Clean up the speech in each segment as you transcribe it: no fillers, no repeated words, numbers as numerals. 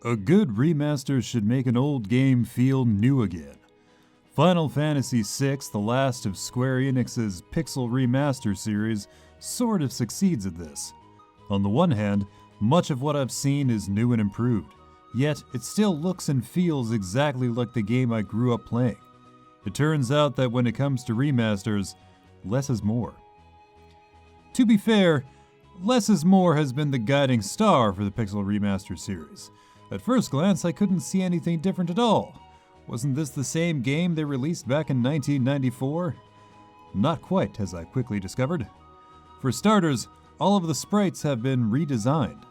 A good remaster should make an old game feel new again. Final Fantasy VI, the last of Square Enix's Pixel Remaster series, sort of succeeds at this. On the one hand, much of what I've seen is new and improved, yet it still looks and feels exactly like the game I grew up playing. It turns out that when it comes to remasters, less is more. To be fair, less is more has been the guiding star for the Pixel Remaster series. At first glance, I couldn't see anything different at all. Wasn't this the same game they released back in 1994? Not quite, as I quickly discovered. For starters, all of the sprites have been redesigned.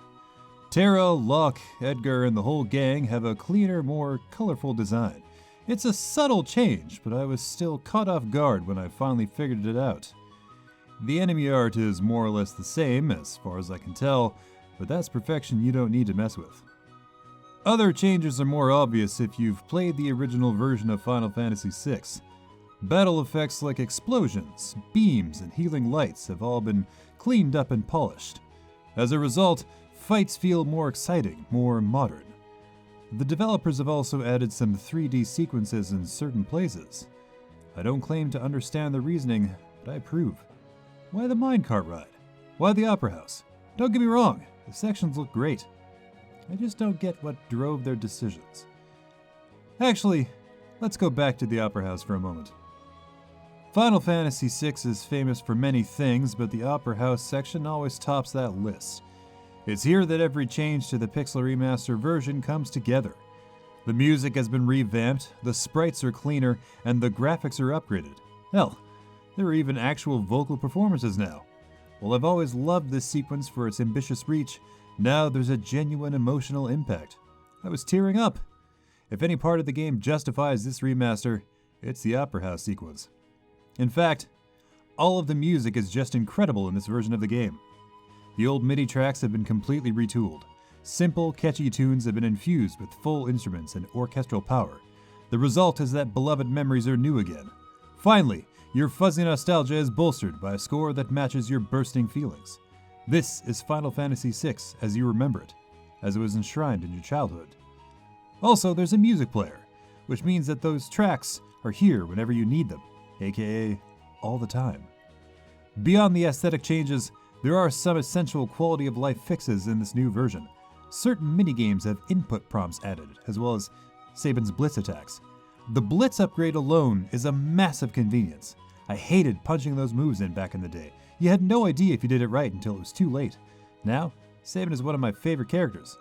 Terra, Locke, Edgar, and the whole gang have a cleaner, more colorful design. It's a subtle change, but I was still caught off guard when I finally figured it out. The enemy art is more or less the same, as far as I can tell, but that's perfection you don't need to mess with. Other changes are more obvious if you've played the original version of Final Fantasy VI. Battle effects like explosions, beams, and healing lights have all been cleaned up and polished. As a result, fights feel more exciting, more modern. The developers have also added some 3D sequences in certain places. I don't claim to understand the reasoning, but I approve. Why the minecart ride? Why the opera house? Don't get me wrong, the sections look great. I just don't get what drove their decisions. Actually, let's go back to the opera house for a moment. Final Fantasy VI is famous for many things, but the opera house section always tops that list. It's here that every change to the Pixel Remaster version comes together. The music has been revamped, the sprites are cleaner, and the graphics are upgraded. Hell, there are even actual vocal performances now. While I've always loved this sequence for its ambitious reach, now there's a genuine emotional impact. I was tearing up. If any part of the game justifies this remaster, it's the opera house sequence. In fact, all of the music is just incredible in this version of the game. The old MIDI tracks have been completely retooled. Simple, catchy tunes have been infused with full instruments and orchestral power. The result is that beloved memories are new again. Finally, your fuzzy nostalgia is bolstered by a score that matches your bursting feelings. This is Final Fantasy VI as you remember it, as it was enshrined in your childhood. Also, there's a music player, which means that those tracks are here whenever you need them, aka all the time. Beyond the aesthetic changes, there are some essential quality of life fixes in this new version. Certain minigames have input prompts added, as well as Sabin's Blitz attacks. The Blitz upgrade alone is a massive convenience. I hated punching those moves in back in the day. You had no idea if you did it right until it was too late. Now, Sabin is one of my favorite characters.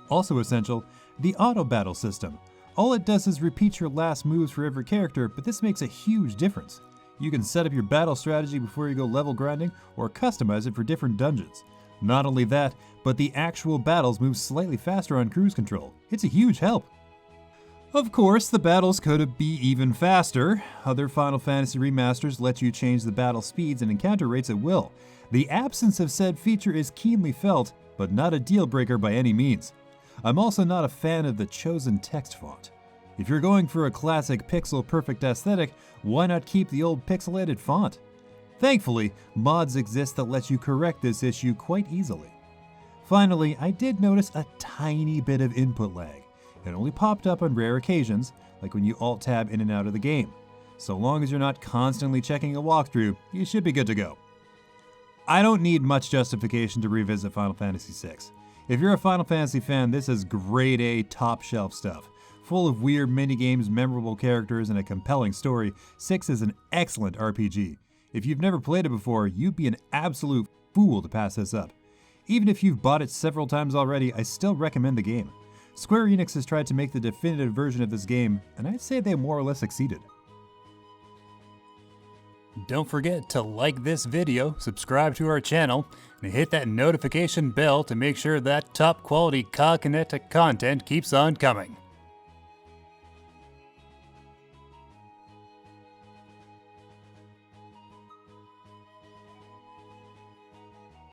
Also essential, the auto battle system. All it does is repeat your last moves for every character, but this makes a huge difference. You can set up your battle strategy before you go level grinding, or customize it for different dungeons. Not only that, but the actual battles move slightly faster on cruise control. It's a huge help. Of course, the battles could be even faster. Other Final Fantasy remasters let you change the battle speeds and encounter rates at will. The absence of said feature is keenly felt, but not a deal breaker by any means. I'm also not a fan of the chosen text font. If you're going for a classic pixel-perfect aesthetic, why not keep the old pixelated font? Thankfully, mods exist that let you correct this issue quite easily. Finally, I did notice a tiny bit of input lag. It only popped up on rare occasions, like when you alt-tab in and out of the game. So long as you're not constantly checking a walkthrough, you should be good to go. I don't need much justification to revisit Final Fantasy VI. If you're a Final Fantasy fan, this is grade A top-shelf stuff. Full of weird minigames, memorable characters, and a compelling story, 6 is an excellent RPG. If you've never played it before, you'd be an absolute fool to pass this up. Even if you've bought it several times already, I still recommend the game. Square Enix has tried to make the definitive version of this game, and I'd say they more or less succeeded. Don't forget to like this video, subscribe to our channel, and hit that notification bell to make sure that top quality Cog Connected content keeps on coming.